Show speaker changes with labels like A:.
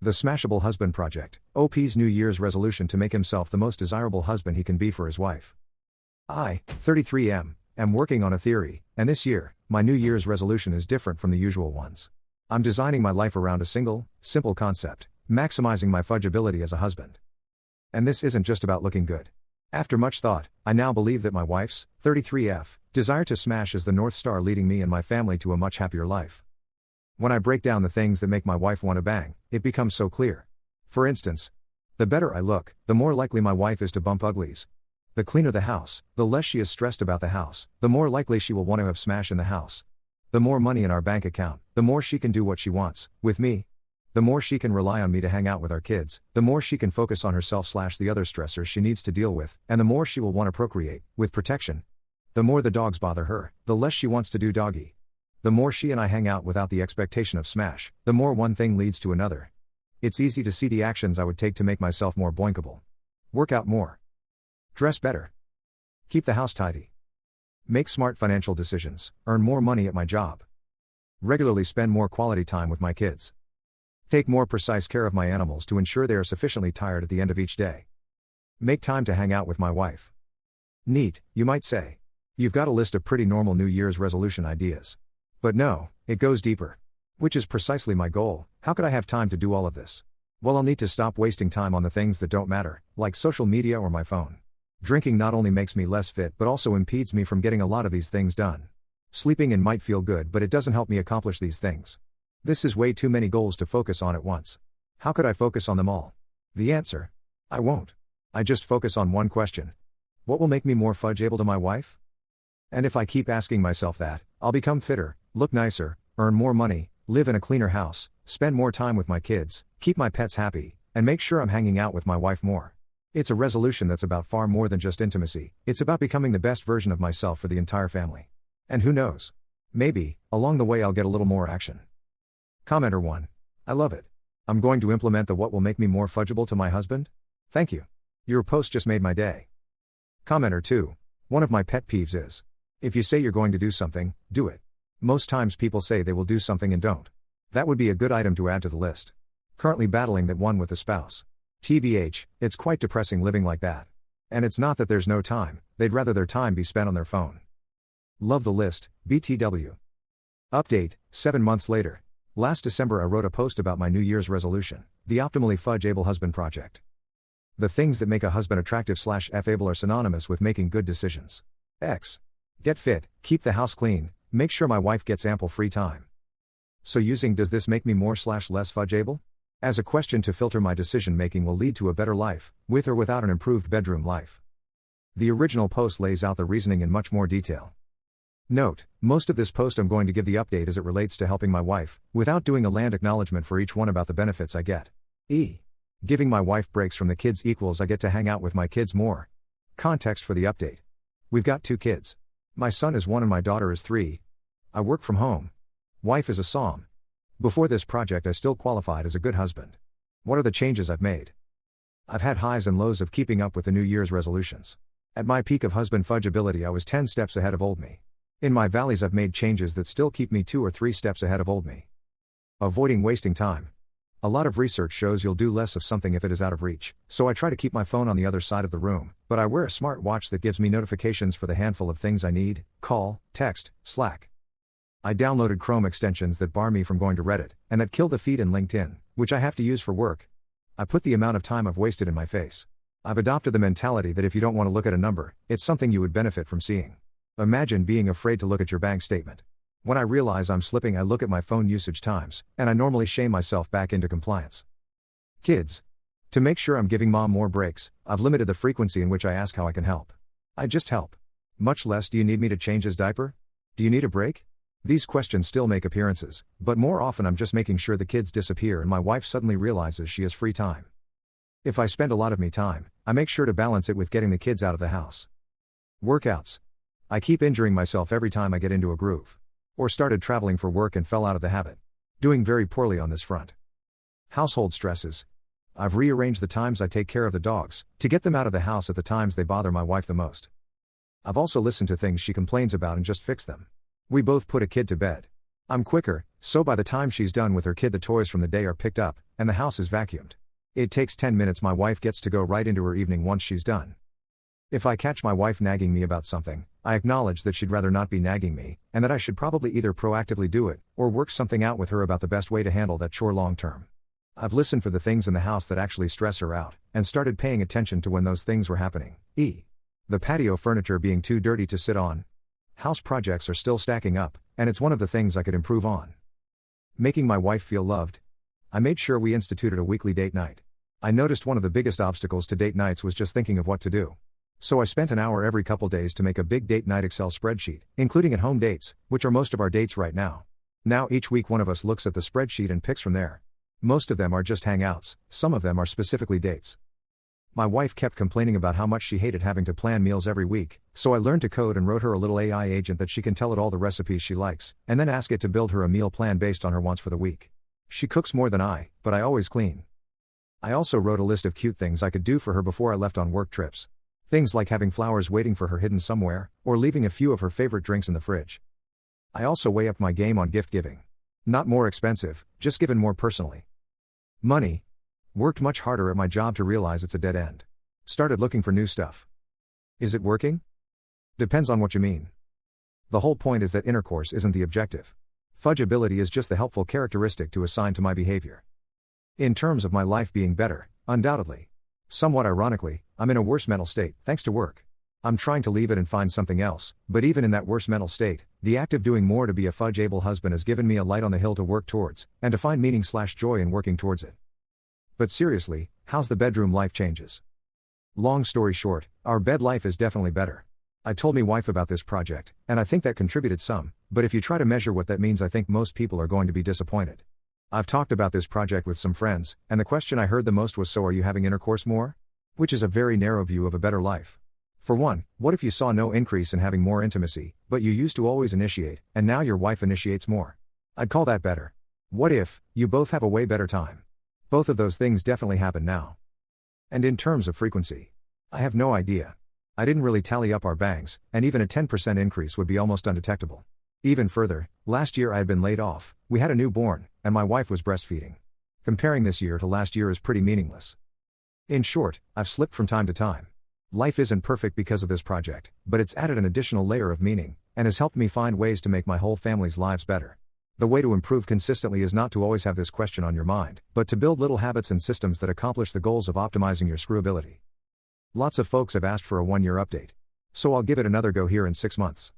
A: The Smashable Husband Project, OP's New Year's resolution to make himself the most desirable husband he can be for his wife. I, 33 am working on a theory, and this year, my New Year's resolution is different from the usual ones. I'm designing my life around a single, simple concept: maximizing my fudgeability as a husband. And this isn't just about looking good. After much thought, I now believe that my wife's, 33F, desire to smash is the North Star leading me and my family to a much happier life. When I break down the things that make my wife want to bang, it becomes so clear. For instance, the better I look, the more likely my wife is to bump uglies. The cleaner the house, the less she is stressed about the house, the more likely she will want to have smash in the house. The more money in our bank account, the more she can do what she wants, with me. The more she can rely on me to hang out with our kids, the more she can focus on herself/the other stressors she needs to deal with, and the more she will want to procreate, with protection. The more the dogs bother her, the less she wants to do doggy. The more she and I hang out without the expectation of smash, the more one thing leads to another. It's easy to see the actions I would take to make myself more boinkable. Work out more. Dress better. Keep the house tidy. Make smart financial decisions, earn more money at my job. Regularly spend more quality time with my kids. Take more precise care of my animals to ensure they are sufficiently tired at the end of each day. Make time to hang out with my wife. Neat, you might say. You've got a list of pretty normal New Year's resolution ideas. But no, it goes deeper. Which is precisely my goal. How could I have time to do all of this? Well, I'll need to stop wasting time on the things that don't matter, like social media or my phone. Drinking not only makes me less fit but also impedes me from getting a lot of these things done. Sleeping in might feel good, but it doesn't help me accomplish these things. This is way too many goals to focus on at once. How could I focus on them all? The answer? I won't. I just focus on one question. What will make me more fudgeable to my wife? And if I keep asking myself that, I'll become fitter, look nicer, earn more money, live in a cleaner house, spend more time with my kids, keep my pets happy, and make sure I'm hanging out with my wife more. It's a resolution that's about far more than just intimacy. It's about becoming the best version of myself for the entire family. And who knows? Maybe, along the way I'll get a little more action. Commenter 1. I love it. I'm going to implement the what will make me more fudgeable to my husband? Thank you. Your post just made my day. Commenter 2. One of my pet peeves is, if you say you're going to do something, do it. Most times people say they will do something and don't. That would be a good item to add to the list. Currently battling that one with a spouse. TBH, it's quite depressing living like that. And it's not that there's no time, they'd rather their time be spent on their phone. Love the list, BTW. Update, 7 months later. Last December I wrote a post about my New Year's resolution, the Optimally Fudgeable Husband Project. The things that make a husband attractive/F-able are synonymous with making good decisions. X. Get fit, keep the house clean, make sure my wife gets ample free time. So using does this make me more/less fudgeable? As a question to filter my decision making will lead to a better life, with or without an improved bedroom life. The original post lays out the reasoning in much more detail. Note, most of this post I'm going to give the update as it relates to helping my wife, without doing a land acknowledgement for each one about the benefits I get. Giving my wife breaks from the kids equals I get to hang out with my kids more. Context for the update. We've got 2 kids. My son is 1 and my daughter is 3. I work from home. Wife is a SOM. Before this project I still qualified as a good husband. What are the changes I've made? I've had highs and lows of keeping up with the New Year's resolutions. At my peak of husband fudgeability I was 10 steps ahead of old me. In my valleys I've made changes that still keep me 2 or 3 steps ahead of old me. Avoiding wasting time. A lot of research shows you'll do less of something if it is out of reach, so I try to keep my phone on the other side of the room, but I wear a smart watch that gives me notifications for the handful of things I need: call, text, Slack. I downloaded Chrome extensions that bar me from going to Reddit, and that kill the feed in LinkedIn, which I have to use for work. I put the amount of time I've wasted in my face. I've adopted the mentality that if you don't want to look at a number, it's something you would benefit from seeing. Imagine being afraid to look at your bank statement. When I realize I'm slipping I look at my phone usage times, and I normally shame myself back into compliance. Kids. To make sure I'm giving mom more breaks, I've limited the frequency in which I ask how I can help. I just help. Much less do you need me to change his diaper? Do you need a break? These questions still make appearances, but more often I'm just making sure the kids disappear and my wife suddenly realizes she has free time. If I spend a lot of me time, I make sure to balance it with getting the kids out of the house. Workouts. I keep injuring myself every time I get into a groove. Or started traveling for work and fell out of the habit. Doing very poorly on this front. Household stresses. I've rearranged the times I take care of the dogs, to get them out of the house at the times they bother my wife the most. I've also listened to things she complains about and just fixed them. We both put a kid to bed. I'm quicker, so by the time she's done with her kid the toys from the day are picked up, and the house is vacuumed. It takes 10 minutes. My wife gets to go right into her evening once she's done. If I catch my wife nagging me about something, I acknowledge that she'd rather not be nagging me, and that I should probably either proactively do it, or work something out with her about the best way to handle that chore long term. I've listened for the things in the house that actually stress her out, and started paying attention to when those things were happening. The patio furniture being too dirty to sit on. House projects are still stacking up, and it's one of the things I could improve on. Making my wife feel loved. I made sure we instituted a weekly date night. I noticed one of the biggest obstacles to date nights was just thinking of what to do. So I spent an hour every couple days to make a big date night Excel spreadsheet, including at-home dates, which are most of our dates right now. Now each week one of us looks at the spreadsheet and picks from there. Most of them are just hangouts, some of them are specifically dates. My wife kept complaining about how much she hated having to plan meals every week, so I learned to code and wrote her a little AI agent that she can tell it all the recipes she likes, and then ask it to build her a meal plan based on her wants for the week. She cooks more than I, but I always clean. I also wrote a list of cute things I could do for her before I left on work trips. Things like having flowers waiting for her hidden somewhere, or leaving a few of her favorite drinks in the fridge. I also weigh up my game on gift giving. Not more expensive, just given more personally. Money. Worked much harder at my job to realize it's a dead end. Started looking for new stuff. Is it working? Depends on what you mean. The whole point is that intercourse isn't the objective. Fudgeability is just the helpful characteristic to assign to my behavior. In terms of my life being better, undoubtedly. Somewhat ironically, I'm in a worse mental state, thanks to work. I'm trying to leave it and find something else, but even in that worse mental state, the act of doing more to be a fudgeable husband has given me a light on the hill to work towards, and to find meaning/joy in working towards it. But seriously, how's the bedroom life changes? Long story short, our bed life is definitely better. I told me wife about this project, and I think that contributed some, but if you try to measure what that means, I think most people are going to be disappointed. I've talked about this project with some friends, and the question I heard the most was, so are you having intercourse more? Which is a very narrow view of a better life. For one, what if you saw no increase in having more intimacy, but you used to always initiate, and now your wife initiates more? I'd call that better. What if you both have a way better time? Both of those things definitely happen now. And in terms of frequency, I have no idea. I didn't really tally up our bangs, and even a 10% increase would be almost undetectable. Even further, last year I had been laid off, we had a newborn, and my wife was breastfeeding. Comparing this year to last year is pretty meaningless. In short, I've slipped from time to time. Life isn't perfect because of this project, but it's added an additional layer of meaning, and has helped me find ways to make my whole family's lives better. The way to improve consistently is not to always have this question on your mind, but to build little habits and systems that accomplish the goals of optimizing your screwability. Lots of folks have asked for a 1-year update. So I'll give it another go here in 6 months.